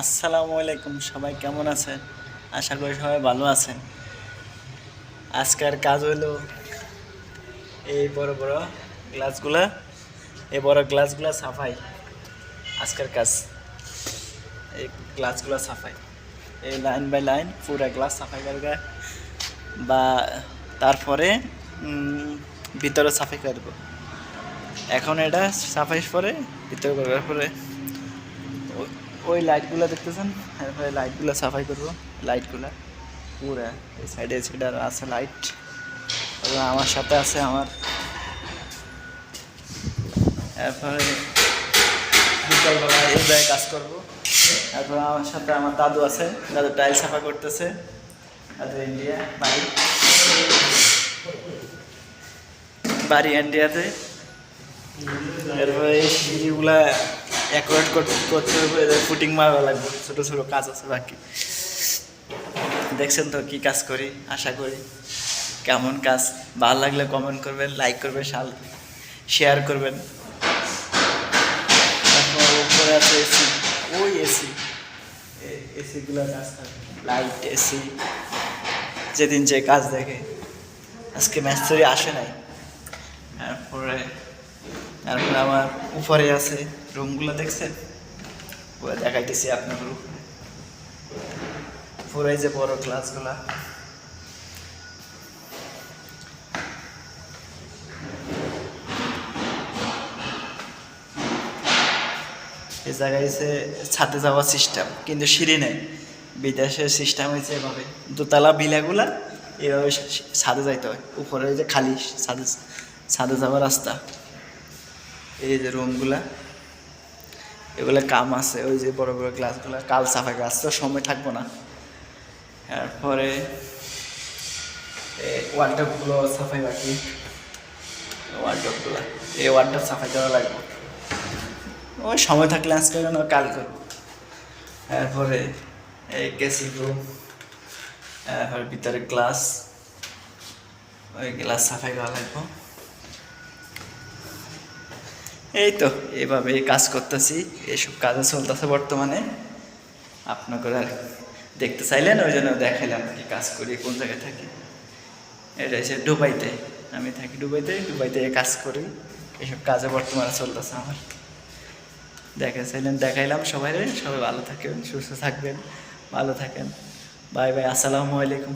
আসসালামু আলাইকুম, সবাই কেমন আছেন? আশা করি সবাই ভালো আছেন। আজকের কাজ হলো এই বড় বড় গ্লাসগুলা এই বড় গ্লাসগুলা সাফাই। আজকের কাজ এই গ্লাসগুলা সাফাই, এই লাইন বাই লাইন পুরা গ্লাস সাফাই করবে বা তারপরে ভিতরে সাফাই করব। এখন এটা সাফাই পরে ভিতরে করার পরে ওই লাইটগুলো দেখতেছেন, এরপরে লাইটগুলো সাফাই করবো। লাইটগুলা পুরা এই সাইডে সেটা আছে লাইট, আমার সাথে আছে আমার। এরপরে বিকালবেলা এই জায়গায় কাজ করবো। তারপরে আমার সাথে আমার দাদু আছে, দাদু টাইল সাফা করতেছে। দাদু ইন্ডিয়া বাড়ি ইন্ডিয়াতে। এরপরে এই সিঁড়িগুলা অ্যাকোয়ার্ড করতে হবে, ফুটিং মারা লাগবে, ছোটো ছোটো কাজ আছে বাকি। দেখছেন তো কী কাজ করি, আশা করি কেমন কাজ ভালো লাগলে কমেন্ট করবেন, লাইক করবেন, শেয়ার করবেন। তারপর উপরে আছে এসি, ওই এসিগুলো কাজ করে, লাইট এসি। যেদিন যে কাজ দেখে, আজকে মিস্ত্রি আসে নাই। তারপরে আমার উপরে আছে রুমগুলো, দেখছেন? পুরো দেখাইতেছি আপনার পুরাই যে বড় ক্লাসগুলা। এই জায়গায় হচ্ছে ছাদে যাওয়ার সিস্টেম, কিন্তু সিঁড়ি নেই। বিদেশের সিস্টেম হয়েছে এভাবে, দোতলা বিলাগুলা এভাবে ছাদে যাইতে হয়। উপরে যে খালি ছাদে যাওয়ার রাস্তা। এই যে রুমগুলা, এগুলো কাম আছে। ওই যে বড় বড় গ্লাসগুলা কাল সাফাই কাজ, তো সময় থাকবো না। তারপরে ওয়ার্ডরোবগুলো সাফাই বাকি, ওয়ার্ডরোবগুলো এই ওয়ার্ডরোব সাফাই করা লাগবে। ওই সময় থাকলে আজকে কেন কাল করবো। তারপরে এই কেসি রুম, তারপরে ভিতরে গ্লাস, ওই গ্লাস সাফাই করা লাগবে। এই তো এইভাবে কাজ করতেছি, এইসব কাজে চলতেছে বর্তমানে। আপনাকে আর দেখতে চাইলেন, ওই জন্য দেখাইলাম কি কাজ করি, কোন জায়গায় থাকি। এটা হচ্ছে দুবাইতে, আমি থাকি দুবাইতে কাজ করি। এইসব কাজে বর্তমানে চলতেছে আমার। দেখাইলাম সবাই ভালো থাকবেন, সুস্থ থাকবেন, ভালো থাকেন। বাই বাই, আসসালামু আলাইকুম।